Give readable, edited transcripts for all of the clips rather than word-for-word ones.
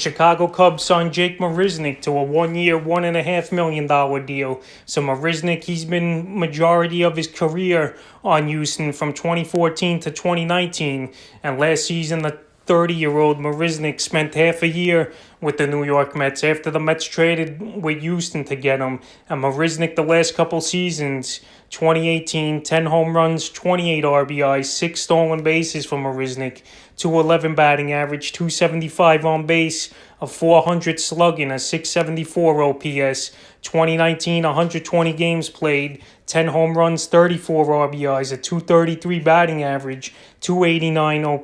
Chicago Cubs signed Jake Marisnick to a 1-year, $1.5 million deal. So Marisnick, he's been majority of his career on Houston from 2014 to 2019. And last season, the 30-year-old Marisnick spent half a year with the New York Mets after the Mets traded with Houston to get him. And Marisnick, the last couple seasons, 2018, 10 home runs, 28 RBIs, 6 stolen bases for Marisnick, 211 batting average, 275 on base, a 400 slugging, a 674 OPS. 2019, 120 games played, 10 home runs, 34 RBIs, a 233 batting average, 289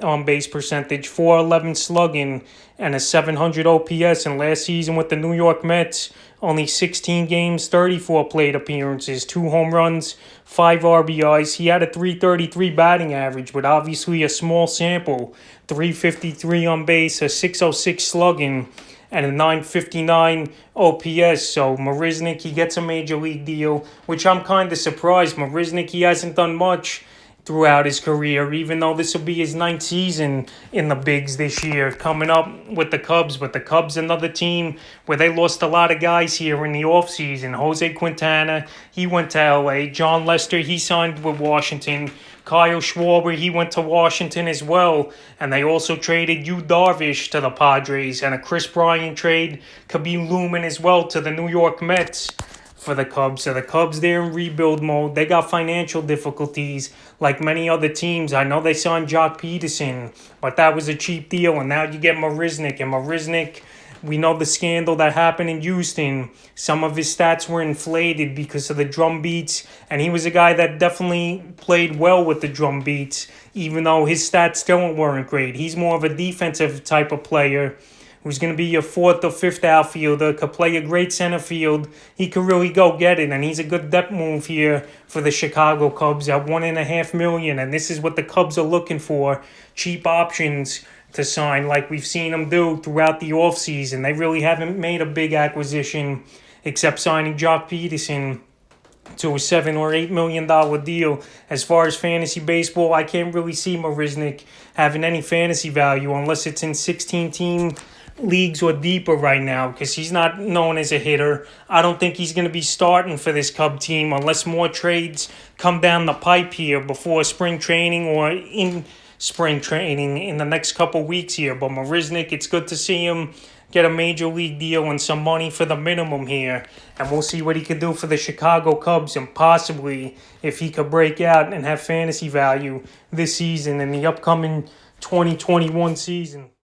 on base percentage, 411 slugging, and a 700 OPS. And last season with the New York Mets, only 16 games, 34 plate appearances, 2 home runs, 5 RBIs. He had a 333 batting average, but obviously a small sample. 353 on base, a 606 slugging, and a 959 OPS. So Marisnick, he gets a major league deal, which I'm kind of surprised. Marisnick, he hasn't done much throughout his career, even though this will be his 9th season in the bigs this year, coming up with the Cubs. But the Cubs, another team where they lost a lot of guys here in the offseason. Jose Quintana, he went to LA. John Lester, he signed with Washington. Kyle Schwarber, he went to Washington as well. And they also traded Yu Darvish to the Padres. And a Chris Bryant trade could be looming as well to the New York Mets for the Cubs. So the Cubs, they're in rebuild mode. They got financial difficulties like many other teams. I know they signed Jock Peterson, but that was a cheap deal. And now you get Marisnick. And Marisnick, we know the scandal that happened in Houston. Some of his stats were inflated because of the drum beats. And he was a guy that definitely played well with the drum beats, even though his stats still weren't great. He's more of a defensive type of player who's going to be your 4th or 5th outfielder, could play a great center field. He could really go get it, and he's a good depth move here for the Chicago Cubs at $1.5 million. And this is what the Cubs are looking for, cheap options to sign like we've seen them do throughout the offseason. They really haven't made a big acquisition except signing Jock Peterson to a $7 or $8 million deal. As far as fantasy baseball, I can't really see Marisnick having any fantasy value unless it's in 16-team leagues or deeper right now, because he's not known as a hitter. I don't think he's going to be starting for this Cub team unless more trades come down the pipe here before spring training or in spring training in the next couple weeks here. But Marisnick, it's good to see him get a major league deal and some money for the minimum here. And we'll see what he can do for the Chicago Cubs, and possibly if he could break out and have fantasy value this season in the upcoming 2021 season.